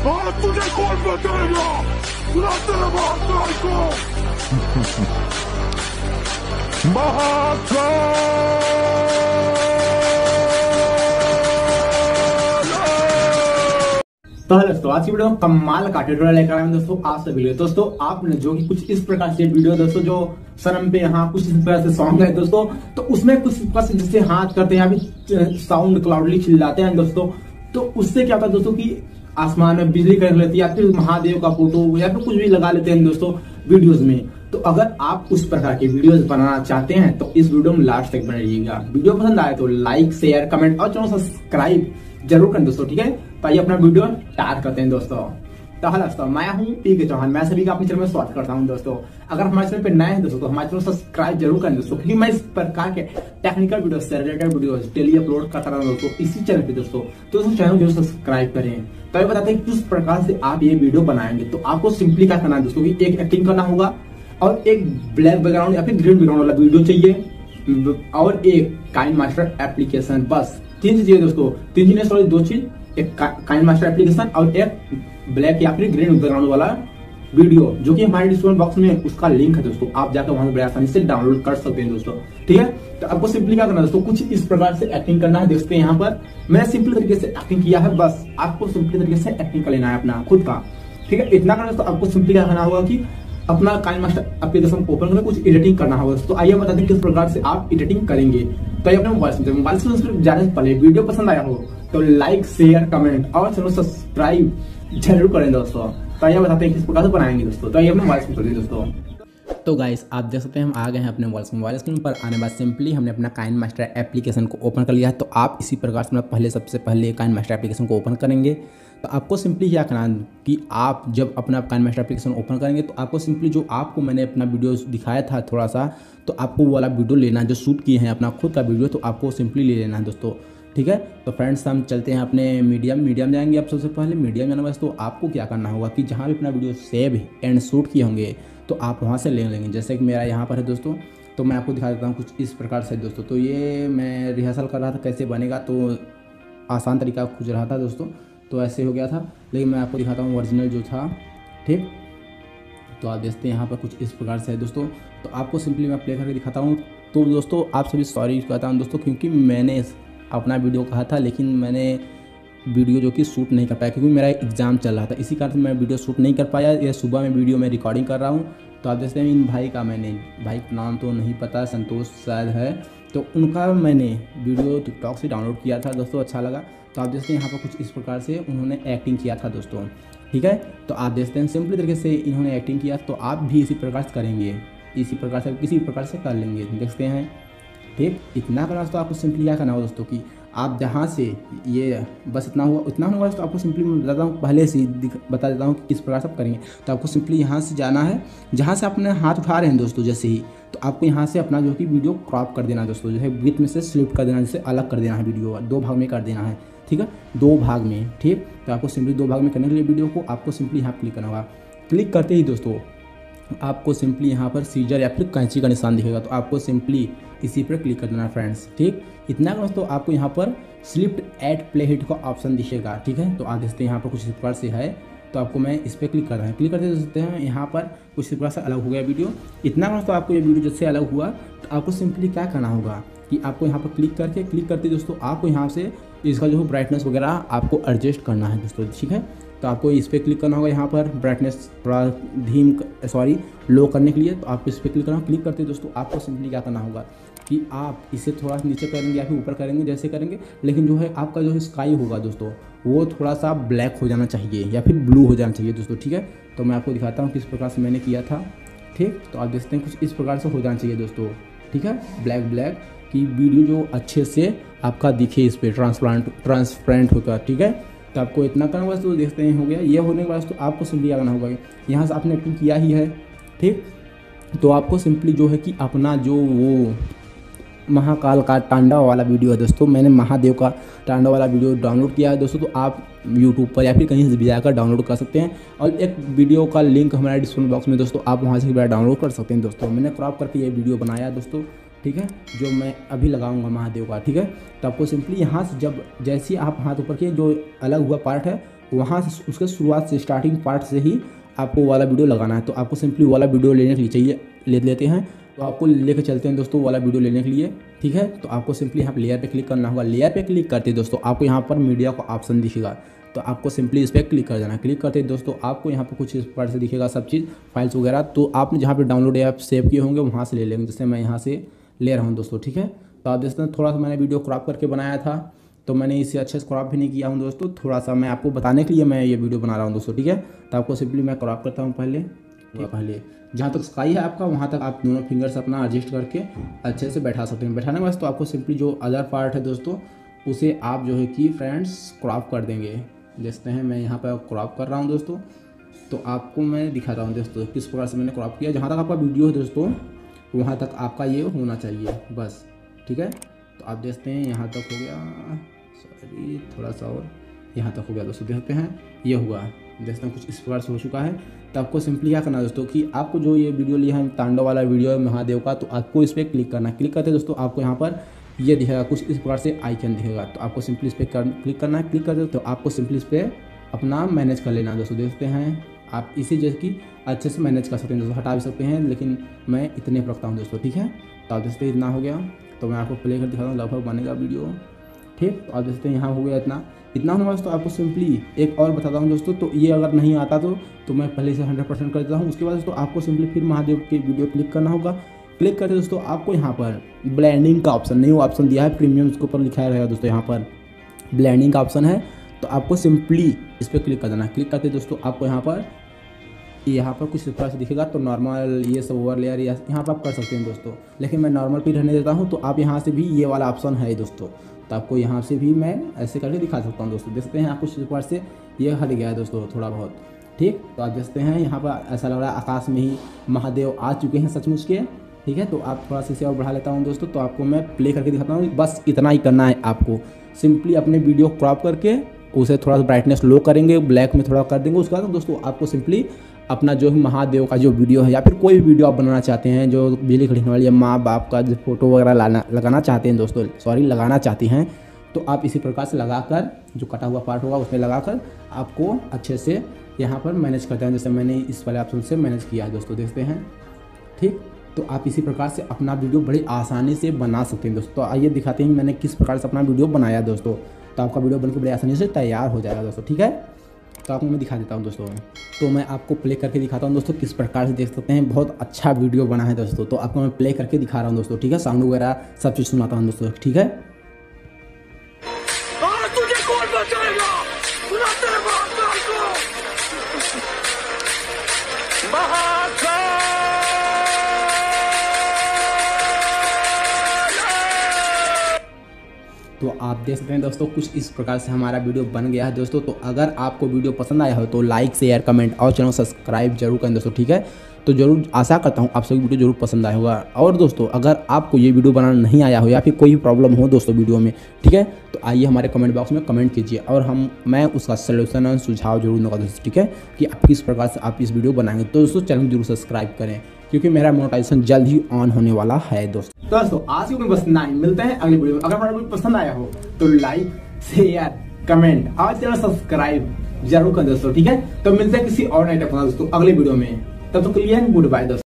आज तुझे कौन बचाएगा? बुला तेरे महाकाल को। तो हेलो दोस्तों, आज की वीडियो में कमाल का ट्यूटोरियल लेकर आए हैं दोस्तों आप सभी लिए। दोस्तों आपने जो कि कुछ इस प्रकार से वीडियो दोस्तों जो सनम पे यहाँ कुछ इस प्रकार से सॉन्ग है दोस्तों, तो उसमें कुछ इस प्रकार से जिससे हाथ करते हैं अभी साउंड क्लाउडली चिल्लाते हैं दोस्तों, तो उससे क्या होता है दोस्तों कि आसमान में बिजली कर लेती है या फिर महादेव का फोटो या फिर कुछ भी लगा लेते हैं दोस्तों वीडियोज में। तो अगर आप उस प्रकार के वीडियोस बनाना चाहते हैं तो इस वीडियो में लास्ट तक बने रहिएगा। वीडियो पसंद आए तो लाइक शेयर कमेंट और चैनल सब्सक्राइब जरूर करें दोस्तों, ठीक है। तो आइए अपना वीडियो स्टार्ट करते हैं दोस्तों। तो हेलो दोस्तों, मैं हूं pkchauhan, मैं सभी का अपने चैनल में स्वागत करता हूं दोस्तों। अगर हमारे चैनल पे नए हैं दोस्तों तो हमारे चैनल सब्सक्राइब जरूर करें दोस्तों, क्योंकि मैं इस प्रकार के टेक्निकल वीडियो से रिलेटेड वीडियो डेली अपलोड करता रहता हूं दोस्तों इसी चैनल पे दोस्तों। तो दोस्तों चैनल जरूर सब्सक्राइब करें। तो ये बताते हैं किस प्रकार से आप ये वीडियो बनाएंगे। तो आपको सिंपली क्या करना है दोस्तों कि एक एक्टिंग करना होगा और एक ब्लैक बैकग्राउंड या फिर ग्रीन बैकग्राउंड वाला वीडियो चाहिए और एक काइनमास्टर एप्लीकेशन। बस तीन चीज चाहिए दोस्तों, तीन चीज सॉरी दो चीज, एक काइनमास्टर एप्लीकेशन और एक ब्लैक या फिर ग्रीन बैकग्राउंड वाला वीडियो, जो कि हमारे डिस्क्रिप्शन बॉक्स में उसका लिंक है दोस्तों, आप जाकर वहां से बड़े आसानी से डाउनलोड कर सकते हैं दोस्तों, ठीक है। तो आपको सिंपली क्या करना है दोस्तों, कुछ इस प्रकार से एक्टिंग करना है। देखते हैं यहाँ पर मैंने सिंपल तरीके से एक्टिंग किया है, बस आपको सिंपल तरीके से एक्टिंग कर लेना है अपना खुद का, ठीक है। इतना करना दोस्तों, आपको सिंपली क्या करना होगा कि अपना काइनमास्टर एप्लीकेशन ओपन करके कुछ एडिटिंग करना होगा। तो आइए बताते हैं किस प्रकार से आप एडिटिंग करेंगे। तो अपने मोबाइल से जाने से पहले वीडियो पसंद आया हो तो लाइक शेयर कमेंट और चैनल सब्सक्राइब जरूर करें दोस्तों। तो आइए बताते हैं किस प्रकार से बनाएंगे दोस्तों। तो आइए अपने मोबाइल से दोस्तों। तो गाइस आप देख सकते हैं हम आ गए हैं अपने मोबाइल स्क्रीन पर। आने बाद सिंपली हमने अपना काइनमास्टर एप्लीकेशन को ओपन कर लिया है। तो आप इसी प्रकार से सबसे पहले काइनमास्टर एप्लीकेशन को ओपन करेंगे। तो आपको सिंपली क्या करना है कि आप जब अपना काइनमास्टर एप्लीकेशन ओपन करेंगे तो आपको सिंपली जो आपको मैंने अपना वीडियो दिखाया था थोड़ा सा, तो आपको वो वाला वीडियो लेना है जो शूट किए हैं अपना खुद का वीडियो, तो आपको सिंपली ले लेना है दोस्तों, ठीक है। तो फ्रेंड्स हम चलते हैं अपने मीडियम जाएंगे। आप सबसे पहले मीडियम जाना बस, तो आपको क्या करना होगा कि जहाँ भी अपना वीडियो सेव एंड शूट किए होंगे तो आप वहाँ से ले लेंगे। जैसे कि मेरा यहाँ पर है दोस्तों, तो मैं आपको दिखा देता हूँ कुछ इस प्रकार से दोस्तों। तो ये मैं रिहर्सल कर रहा था कैसे बनेगा, तो आसान तरीका खोज रहा था दोस्तों, तो ऐसे हो गया था। लेकिन मैं आपको दिखाता हूँ ओरिजिनल जो था, ठीक। तो आप देखते हैं यहाँ पर कुछ इस प्रकार से है दोस्तों। तो आपको सिंपली मैं प्ले करके दिखाता हूँ। तो दोस्तों आप सभी सॉरी कहता हूँ दोस्तों, क्योंकि मैंने अपना वीडियो कहा था लेकिन मैंने वीडियो जो कि शूट नहीं कर पाया क्योंकि मेरा एग्ज़ाम चल रहा था, इसी कारण से मैं वीडियो शूट नहीं कर पाया। ये सुबह में वीडियो में रिकॉर्डिंग कर रहा हूँ। तो आप देखते हैं इन भाई का, मैंने भाई का नाम तो नहीं पता, संतोष शायद है, तो उनका मैंने वीडियो टिकटॉक से डाउनलोड किया था दोस्तों, अच्छा लगा। तो आप देखते हैं यहाँ पर कुछ इस प्रकार से उन्होंने एक्टिंग किया था दोस्तों, ठीक है। तो आप देखते हैं सिंपली तरीके से इन्होंने एक्टिंग किया, तो आप भी इसी प्रकार से करेंगे, इसी प्रकार से किसी प्रकार से कर लेंगे, देखते हैं, ठीक। इतना करना तो आपको सिंपली क्या करना होगा दोस्तों कि आप जहाँ से ये बस इतना हुआ तो आपको सिंपली मैं बताता हूँ, पहले से बता देता हूँ कि किस प्रकार से आप करेंगे। तो आपको सिंपली यहाँ से जाना है, जहाँ से अपने हाथ उठा रहे हैं दोस्तों जैसे ही, तो आपको यहाँ से अपना जो कि वीडियो क्रॉप कर देना है दोस्तों, जैसे बीच में से स्लिप कर देना, जैसे अलग कर देना है वीडियो, दो भाग में कर देना है, ठीक है, दो भाग में, ठीक। तो आपको सिंपली दो भाग में करने के लिए वीडियो को आपको सिंपली यहाँ क्लिक करना होगा। क्लिक करते ही दोस्तों आपको सिंपली यहाँ पर सीजर या फिर कैंची का निशान दिखेगा, तो आपको सिंपली इसी पर क्लिक कर देना है फ्रेंड्स, ठीक। इतना करना तो आपको यहाँ पर स्लिप्ड एट प्ले हिट का ऑप्शन दिखेगा, ठीक है। तो आप देखते हैं यहाँ पर कुछ इस प्रकार से है, तो आपको मैं इस पर क्लिक कर रहा हूँ। क्लिक करते देखते हैं यहाँ पर कुछ इस प्रकार से अलग हो गया वीडियो। इतना करना तो आपको ये वीडियो जैसे अलग हुआ तो आपको सिंपली क्या करना होगा कि आपको यहाँ पर क्लिक करते दोस्तों आपको यहाँ से इसका जो ब्राइटनेस वगैरह आपको एडजस्ट करना है दोस्तों, ठीक है। तो आपको इस पर क्लिक करना होगा, यहाँ पर ब्राइटनेस थोड़ा लो करने के लिए, तो आपको इस पर क्लिक करना। क्लिक करते दोस्तों आपको सिंपली क्या करना होगा कि आप इसे थोड़ा नीचे करेंगे या फिर ऊपर करेंगे जैसे करेंगे, लेकिन जो है आपका जो स्काई होगा दोस्तों वो थोड़ा सा ब्लैक हो जाना चाहिए या फिर ब्लू हो जाना चाहिए दोस्तों, ठीक है। तो मैं आपको दिखाता हूँ किस प्रकार से मैंने किया था, ठीक। तो आप देखते हैं कुछ इस प्रकार से हो जाना चाहिए दोस्तों, ठीक है, ब्लैक की वीडियो जो अच्छे से आपका दिखे, इस पर ट्रांसपेरेंट होता है, ठीक है। तो आपको इतना करना होगा, तो देखते हैं हो गया। ये होने के बाद तो आपको सिंपली करना होगा, यहाँ से आपने एक्टिंग किया ही है, ठीक। तो आपको सिंपली जो है कि अपना जो वो महाकाल का तांडव वाला वीडियो है दोस्तों, मैंने महादेव का तांडव वाला वीडियो डाउनलोड किया है दोस्तों, तो आप यूट्यूब पर या फिर कहीं से भी जाकर डाउनलोड कर सकते हैं। और एक वीडियो का लिंक हमारे डिस्क्रिप्शन बॉक्स में दोस्तों, आप वहाँ से भी डाउनलोड कर सकते हैं दोस्तों। मैंने क्रॉप करके ये वीडियो बनाया दोस्तों, ठीक है, जो मैं अभी लगाऊंगा महादेव का, ठीक है। तो आपको सिंपली यहाँ से जैसे आप हाथ ऊपर के जो अलग हुआ पार्ट है वहाँ से उसके शुरुआत से स्टार्टिंग पार्ट से ही आपको वाला वीडियो लगाना है। तो आपको सिंपली वाला वीडियो लेने के लिए चाहिए, ले लेते हैं। तो आपको लेकर चलते हैं दोस्तों वाला वीडियो लेने के लिए, ठीक है। तो आपको सिंपली यहाँ लेयर पे क्लिक करना होगा। लेयर पे क्लिक करते दोस्तों आपको यहाँ पर मीडिया का ऑप्शन दिखेगा, तो आपको सिंपली इस पर क्लिक कर देना। क्लिक करते दोस्तों आपको यहाँ पर कुछ इस प्रकार से दिखेगा सब चीज़, फाइल्स वगैरह। तो आपने जहाँ पर डाउनलोड या सेव किए होंगे वहाँ से ले लेंगे, जैसे मैं यहाँ से ले रहा हूँ दोस्तों, ठीक है। तो आप देखते हैं थोड़ा सा मैंने वीडियो क्रॉप करके बनाया था, तो मैंने इसे अच्छे से क्रॉप भी नहीं किया हूँ दोस्तों, थोड़ा सा मैं आपको बताने के लिए मैं ये वीडियो बना रहा हूँ दोस्तों, ठीक है। तो आपको सिंपली मैं क्रॉप करता हूँ पहले जहाँ तक स्काई है आपका वहाँ तक आप दोनों फिंगर्स अपना एडजस्ट करके अच्छे से बैठा सकते हैं। बैठाने के बाद तो आपको सिंपली जो अदर पार्ट है दोस्तों उसे आप जो है कि फ्रेंड्स क्रॉप कर देंगे। देखते हैं मैं यहाँ पर क्रॉप कर रहा हूँ दोस्तों, तो आपको मैं दिखा रहा हूँ दोस्तों किस प्रकार से मैंने क्रॉप किया। जहाँ तक आपका वीडियो है दोस्तों वहाँ तक आपका ये होना चाहिए बस, ठीक है। तो आप देखते हैं यहाँ तक हो गया, सॉरी थोड़ा सा और यहाँ तक हो गया दोस्तों, देखते हैं ये हुआ। देखते हैं कुछ इस प्रकार से हो चुका है। तो आपको सिंपली क्या करना है दोस्तों कि आपको जो ये वीडियो लिया है तांडव वाला वीडियो है महादेव का, तो आपको इस पर क्लिक करना। क्लिक करते दोस्तों आपको यहाँ पर ये दिखेगा कुछ इस प्रकार से आइकन दिखेगा, तो आपको सिंपली इस पर क्लिक करना है। क्लिक करते तो आपको सिंपली इस पर अपना मैनेज कर लेना दोस्तों। देखते हैं आप इसी जैसे कि अच्छे से मैनेज कर सकते हैं दोस्तों, हटा भी सकते हैं, लेकिन मैं इतने पर रखता हूँ दोस्तों, ठीक है। तो आप देखते इतना हो गया, तो मैं आपको प्ले कर दिखाता हूँ लगभग बनेगा वीडियो, ठीक। तो आप देखते हैं यहाँ हो गया इतना होने वाला। तो आपको सिंपली एक और बताता हूँ दोस्तों, तो ये अगर नहीं आता तो मैं पहले से 100% कर देता हूँ। उसके बाद दोस्तों आपको सिंपली फिर महादेव के वीडियो क्लिक करना होगा। क्लिक करते दोस्तों आपको यहाँ पर ब्लेंडिंग का ऑप्शन, न्यू ऑप्शन दिया है प्रीमियम, उसके ऊपर लिखा रहेगा दोस्तों यहाँ पर ब्लेंडिंग का ऑप्शन है, तो आपको सिंपली इस पर क्लिक कर देना। क्लिक करते दोस्तों आपको यहाँ पर कुछ इस तरह से दिखेगा। तो नॉर्मल ये सब ओवर लेयर यहाँ पर आप कर सकते हैं दोस्तों, लेकिन मैं नॉर्मल पे रहने देता हूँ। तो आप यहाँ से भी ये वाला ऑप्शन है दोस्तों, तो आपको यहाँ से भी मैं ऐसे करके दिखा सकता हूँ दोस्तों। देखते हैं कुछ इस प्रकार से ये हट गया है दोस्तों थोड़ा बहुत, ठीक। तो आप देखते हैं यहाँ पर ऐसा लग रहा है आकाश में ही महादेव आ चुके हैं सचमुच के, ठीक है। तो आप थोड़ा सा इसे और बढ़ा लेता हूँ दोस्तों, तो आपको मैं प्ले करके दिखाता हूँ। बस इतना ही करना है आपको, सिंपली अपने वीडियो क्रॉप करके उसे थोड़ा सा ब्राइटनेस लो करेंगे, ब्लैक में थोड़ा कर देंगे। उसके बाद दोस्तों आपको सिंपली अपना जो महादेव का जो वीडियो है या फिर कोई भी वीडियो आप बनाना चाहते हैं, जो बिजली खरीदने वाली या माँ बाप का जो फोटो वगैरह लगाना चाहते हैं दोस्तों, लगाना चाहती हैं, तो आप इसी प्रकार से लगाकर जो कटा हुआ पार्ट होगा उसमें लगाकर आपको अच्छे से यहाँ पर मैनेज करते हैं, जैसे मैंने इस वाले ऑप्शन से मैनेज किया है दोस्तों। देखते हैं, ठीक। तो आप इसी प्रकार से अपना वीडियो बड़ी आसानी से बना सकते हैं दोस्तों। तो आइए दिखाते हैं मैंने किस प्रकार से अपना वीडियो बनाया दोस्तों। तो आपका वीडियो बनकर बड़ी आसानी से तैयार हो जाएगा दोस्तों, ठीक है। तो आपको मैं दिखा देता हूँ दोस्तों, तो मैं आपको प्ले करके दिखाता हूँ दोस्तों किस प्रकार से देख सकते हैं। बहुत अच्छा वीडियो बना है दोस्तों, तो आपको मैं प्ले करके दिखा रहा हूँ दोस्तों, ठीक है। साउंड वगैरह सब चीज़ सुनाता हूँ दोस्तों, ठीक है। तुझे कौन बचाएगा? बुलाते हैं महाकाल को। तो आप देख सकते हैं दोस्तों कुछ इस प्रकार से हमारा वीडियो बन गया है दोस्तों। तो अगर आपको वीडियो पसंद आया हो तो लाइक शेयर कमेंट और चैनल सब्सक्राइब जरूर करें दोस्तों, ठीक है। तो जरूर आशा करता हूँ आप सभी वीडियो जरूर पसंद आया होगा। और दोस्तों अगर आपको ये वीडियो बनाना नहीं आया हो या फिर कोई भी प्रॉब्लम हो दोस्तों वीडियो में, ठीक है, तो आइए हमारे कमेंट बॉक्स में कमेंट कीजिए और मैं उसका सलूशन और सुझाव जरूर दूंगा दोस्तों, ठीक है, कि आप किस प्रकार से आप इस वीडियो बनाएंगे। तो दोस्तों चैनल जरूर सब्सक्राइब करें क्योंकि मेरा मोनेटाइजेशन जल्द ही ऑन होने वाला है दोस्तों। आज की बस इतना ही, मिलते हैं अगले वीडियो में। अगर हमारा वीडियो पसंद आया हो तो लाइक शेयर कमेंट और चैनल सब्सक्राइब जरूर करें दोस्तों, ठीक है। तो मिलते हैं किसी और नए टॉपिक दोस्तों अगले वीडियो में, तब तक के लिए गुड बाय दोस्तों।